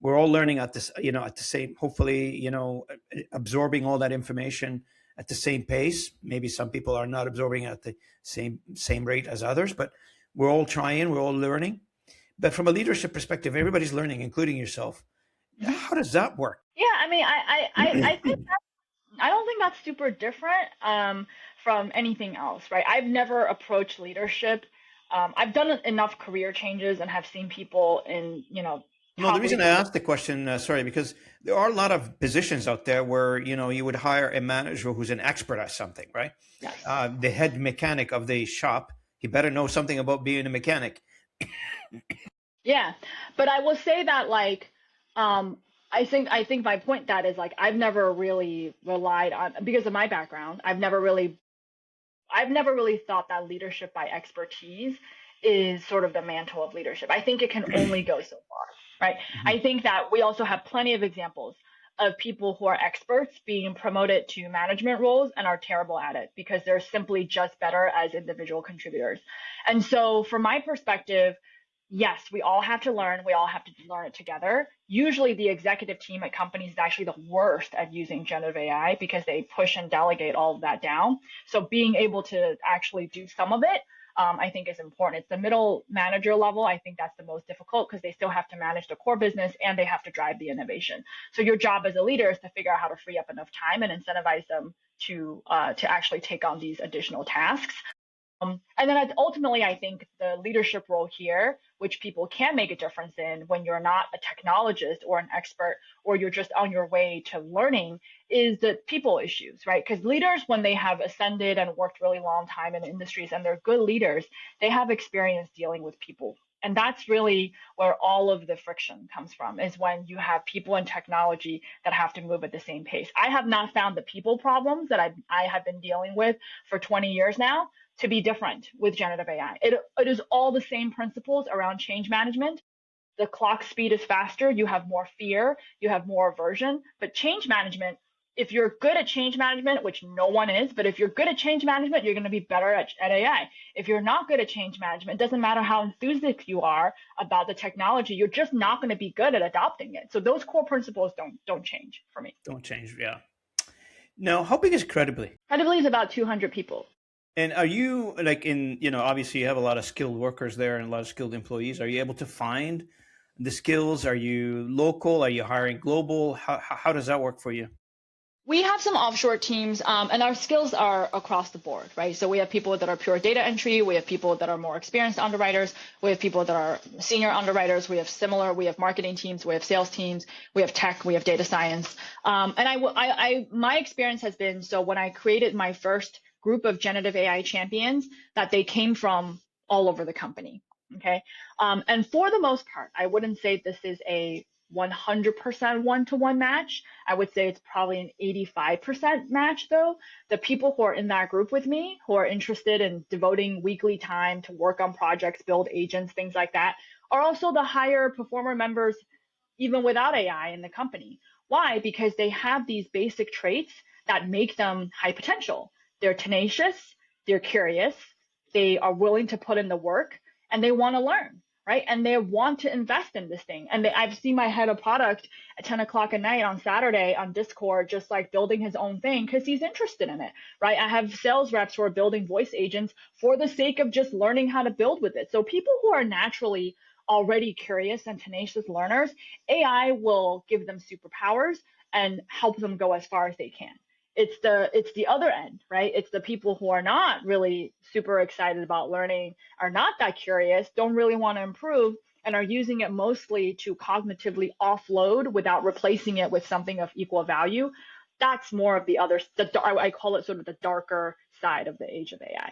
We're all learning at this, at the same, hopefully, absorbing all that information at the same pace. Maybe some people are not absorbing at the same rate as others, but we're all trying, we're all learning. But from a leadership perspective, everybody's learning, including yourself. Mhm. How does that work? Yeah, I mean, I think I don't think that's super different from anything else, right? I've never approached leadership. I've done enough career changes and have seen people in, No, the top reason I leadership. asked the question, sorry, because there are a lot of positions out there where you would hire a manager who's an expert at something, right? Yes. The head mechanic of the shop, he better know something about being a mechanic. Yeah, but I will say that like, um, I think my point that is like I've never really relied on because of my background. I've never really thought that leadership by expertise is sort of the mantle of leadership. I think it can only go so far, right? Mhm. I think that we also have plenty of examples of people who are experts being promoted to management roles and are terrible at it because they're simply just better as individual contributors. And so, from my perspective, yes, we all have to learn. We all have to learn it together. Usually, the executive team at companies is actually the worst at using generative AI because they push and delegate all of that down. So, being able to actually do some of it, I think is important. It's the middle manager level. I think that's the most difficult because they still have to manage the core business and they have to drive the innovation. So, your job as a leader is to figure out how to free up enough time and incentivize them to actually take on these additional tasks. And then ultimately, I think the leadership role here, which people can make a difference in when you're not a technologist or an expert, or you're just on your way to learning, is the people issues, right? Because leaders, when they have ascended and worked really long time in industries and they're good leaders, they have experience dealing with people. And that's really where all of the friction comes from, is when you have people and technology that have to move at the same pace. I have not found the people problems that I have been dealing with for 20 years now to be different with generative AI. It is all the same principles around change management. The clock speed is faster, you have more fear, you have more aversion. But change management, if you're good at change management, which no one is, but if you're good at change management, you're going to be better at AI. If you're not good at change management, it doesn't matter how enthusiastic you are about the technology, you're just not going to be good at adopting it. So those core principles don't change for me. Don't change, yeah. Now, how big is Credibly? Credibly is about 200 people. And are you like obviously you have a lot of skilled workers there and a lot of skilled employees. Are you able to find the skills? Are you local? Are you hiring global? How does that work for you? We have some offshore teams, and our skills are across the board, right? So we have people that are pure data entry. We have people that are more experienced underwriters. We have people that are senior underwriters. We have marketing teams. We have sales teams. We have tech. We have data science. My experience has been, so when I created my first group of generative AI champions, that they came from all over the company. Okay. And for the most part, I wouldn't say this is a 100% one-to-one match. I would say it's probably an 85% match though. The people who are in that group with me, who are interested in devoting weekly time to work on projects, build agents, things like that, are also the higher performer members even without AI in the company. Why? Because they have these basic traits that make them high potential. They're tenacious, they're curious, they are willing to put in the work, and they want to learn, right? And they want to invest in this thing. And I've seen my head of product at 10 o'clock at night on Saturday on Discord, just like building his own thing because he's interested in it, right? I have sales reps who are building voice agents for the sake of just learning how to build with it. So people who are naturally already curious and tenacious learners, AI will give them superpowers and help them go as far as they can. It's the other end, right? It's the people who are not really super excited about learning, are not that curious, don't really want to improve, and are using it mostly to cognitively offload without replacing it with something of equal value. That's more of the other, I call it sort of the darker side of the age of AI.